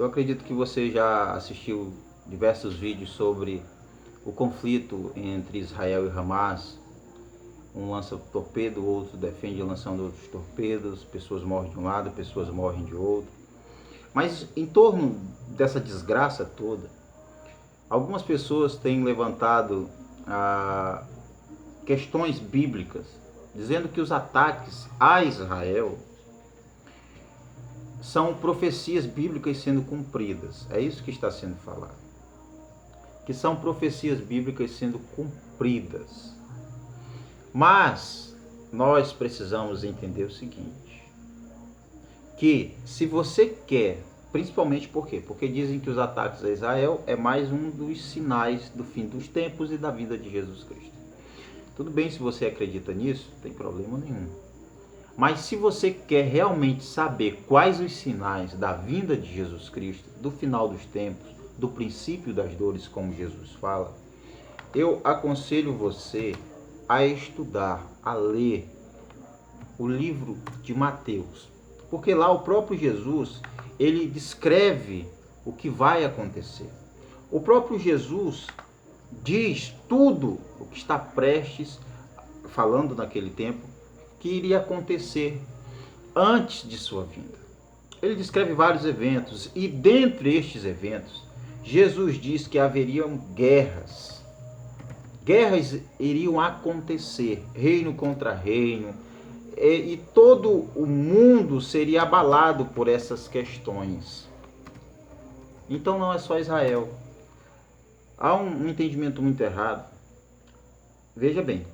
Eu acredito que você já assistiu diversos vídeos sobre o conflito entre Israel e Hamas. Um lança torpedo, o outro defende lançando outros torpedos, pessoas morrem de um lado, pessoas morrem de outro. Mas em torno dessa desgraça toda, algumas pessoas têm levantado questões bíblicas, dizendo que os ataques a Israel são profecias bíblicas sendo cumpridas. É isso que está sendo falado. Que são profecias bíblicas sendo cumpridas. Mas nós precisamos entender o seguinte, que se você quer, principalmente por quê? Porque dizem que os ataques a Israel é mais um dos sinais do fim dos tempos e da vinda de Jesus Cristo. Tudo bem se você acredita nisso, não tem problema nenhum. Mas se você quer realmente saber quais os sinais da vinda de Jesus Cristo, do final dos tempos, do princípio das dores, como Jesus fala, eu aconselho você a estudar, a ler o livro de Mateus. Porque lá o próprio Jesus, ele descreve o que vai acontecer. O próprio Jesus diz tudo o que está prestes, falando naquele tempo, que iria acontecer antes de sua vinda. Ele descreve vários eventos e dentre estes eventos, Jesus diz que haveriam guerras. Guerras iriam acontecer, reino contra reino, e todo o mundo seria abalado por essas questões. Então não é só Israel. Há um entendimento muito errado. Veja bem,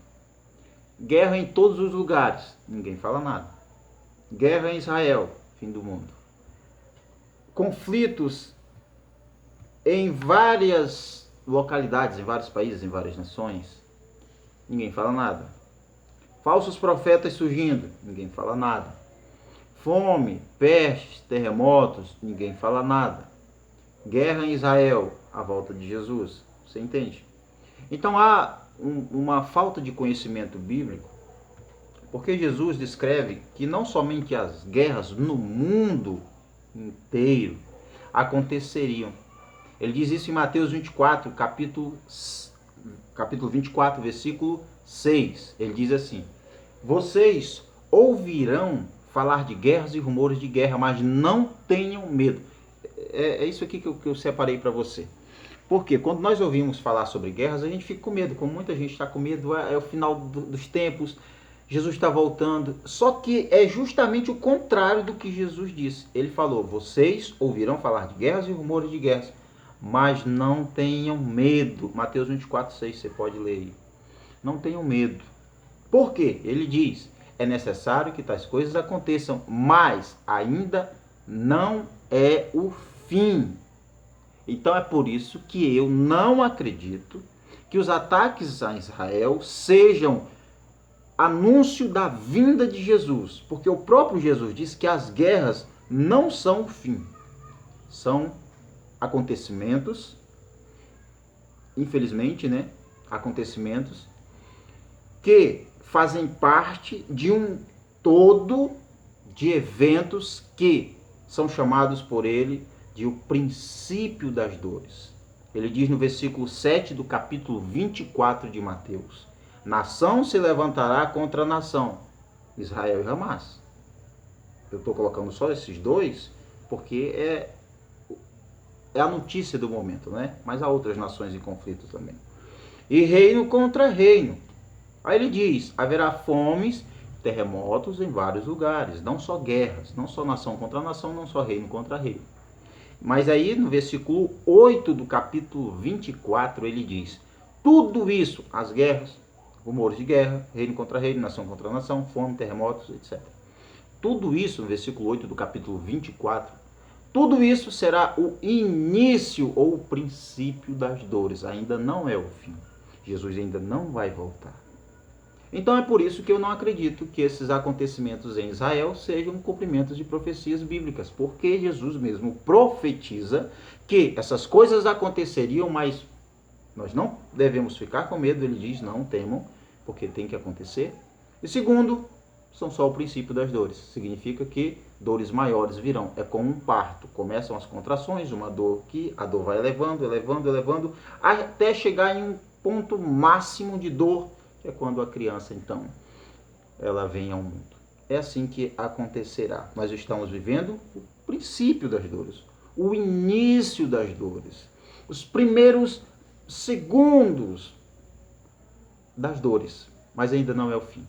guerra em todos os lugares, ninguém fala nada. Guerra em Israel, fim do mundo. Conflitos em várias localidades, em vários países, em várias nações, ninguém fala nada. Falsos profetas surgindo, ninguém fala nada. Fome, pestes, terremotos, ninguém fala nada. Guerra em Israel, a volta de Jesus, você entende? Então há uma falta de conhecimento bíblico, porque Jesus descreve que não somente as guerras no mundo inteiro aconteceriam. Ele diz isso em Mateus 24, capítulo 24, versículo 6. Ele diz assim: vocês ouvirão falar de guerras e rumores de guerra, mas não tenham medo. É isso aqui que eu separei para você. Porque quando nós ouvimos falar sobre guerras, a gente fica com medo, como muita gente está com medo, é o final dos tempos, Jesus está voltando. Só que é justamente o contrário do que Jesus disse. Ele falou: vocês ouvirão falar de guerras e rumores de guerras, mas não tenham medo. Mateus 24, 6, você pode ler aí. Não tenham medo. Por quê? Ele diz: é necessário que tais coisas aconteçam, mas ainda não é o fim. Então é por isso que eu não acredito que os ataques a Israel sejam anúncio da vinda de Jesus, porque o próprio Jesus disse que as guerras não são o fim, são acontecimentos, infelizmente, né? Acontecimentos que fazem parte de um todo de eventos que são chamados por ele de o princípio das dores. Ele diz no versículo 7 do capítulo 24 de Mateus: nação se levantará contra nação, Israel e Hamas. Eu estou colocando só esses dois porque é a notícia do momento, né? Mas há outras nações em conflito também. E reino contra reino. Aí ele diz: haverá fomes, terremotos em vários lugares, não só guerras, não só nação contra nação, não só reino contra reino. Mas aí no versículo 8 do capítulo 24 ele diz: tudo isso, as guerras, rumores de guerra, reino contra reino, nação contra nação, fome, terremotos, etc. Tudo isso, no versículo 8 do capítulo 24, tudo isso será o início ou o princípio das dores, ainda não é o fim. Jesus ainda não vai voltar. Então é por isso que eu não acredito que esses acontecimentos em Israel sejam cumprimentos de profecias bíblicas, porque Jesus mesmo profetiza que essas coisas aconteceriam, mas nós não devemos ficar com medo. Ele diz: não temam, porque tem que acontecer. E segundo, são só o princípio das dores. Significa que dores maiores virão. É como um parto. Começam as contrações, uma dor que a dor vai elevando, elevando, elevando, até chegar em um ponto máximo de dor, que é quando a criança, então, ela vem ao mundo. É assim que acontecerá. Nós estamos vivendo o princípio das dores, o início das dores, os primeiros segundos das dores, mas ainda não é o fim.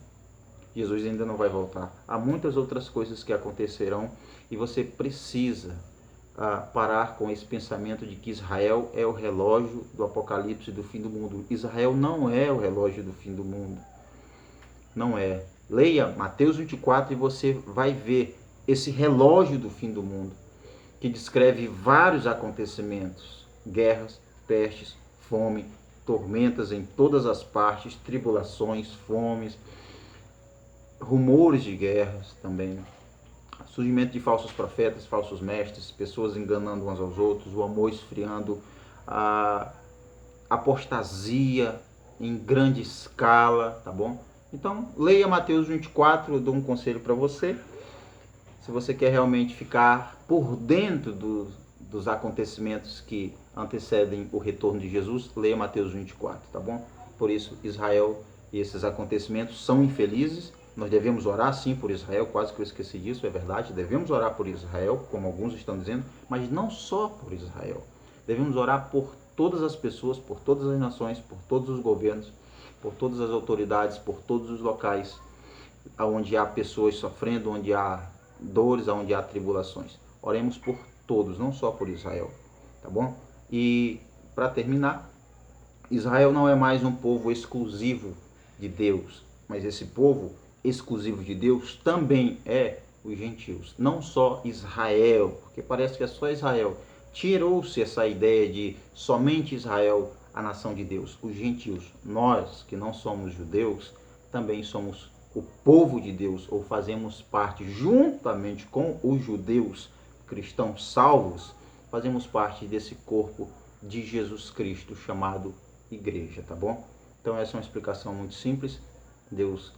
Jesus ainda não vai voltar. Há muitas outras coisas que acontecerão e você precisa parar com esse pensamento de que Israel é o relógio do apocalipse do fim do mundo. Israel não é o relógio do fim do mundo. Não é. Leia Mateus 24 e você vai ver esse relógio do fim do mundo, que descreve vários acontecimentos, guerras, pestes, fome, tormentas em todas as partes, tribulações, fomes, rumores de guerras também, surgimento de falsos profetas, falsos mestres, pessoas enganando uns aos outros, o amor esfriando, a apostasia em grande escala, tá bom? Então, leia Mateus 24, eu dou um conselho para você. Se você quer realmente ficar por dentro dos acontecimentos que antecedem o retorno de Jesus, leia Mateus 24, tá bom? Por isso, Israel e esses acontecimentos são infelizes. Nós devemos orar sim por Israel, quase que eu esqueci disso, é verdade. Devemos orar por Israel, como alguns estão dizendo, mas não só por Israel. Devemos orar por todas as pessoas, por todas as nações, por todos os governos, por todas as autoridades, por todos os locais onde há pessoas sofrendo, onde há dores, onde há tribulações. Oremos por todos, não só por Israel, tá bom? E para terminar, Israel não é mais um povo exclusivo de Deus, mas esse povo exclusivo de Deus também é os gentios, não só Israel, porque parece que é só Israel. Tirou-se essa ideia de somente Israel, a nação de Deus. Os gentios, nós que não somos judeus, também somos o povo de Deus, ou fazemos parte juntamente com os judeus cristãos salvos, fazemos parte desse corpo de Jesus Cristo chamado igreja, tá bom? Então essa é uma explicação muito simples. Deus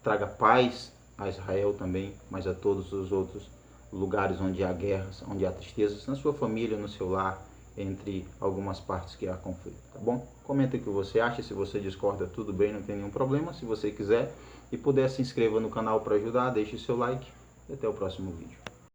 traga paz a Israel também, mas a todos os outros lugares onde há guerras, onde há tristezas, na sua família, no seu lar, entre algumas partes que há conflito, tá bom? Comenta o que você acha, se você discorda, tudo bem, não tem nenhum problema. Se você quiser e puder, se inscreva no canal para ajudar, deixe seu like e até o próximo vídeo.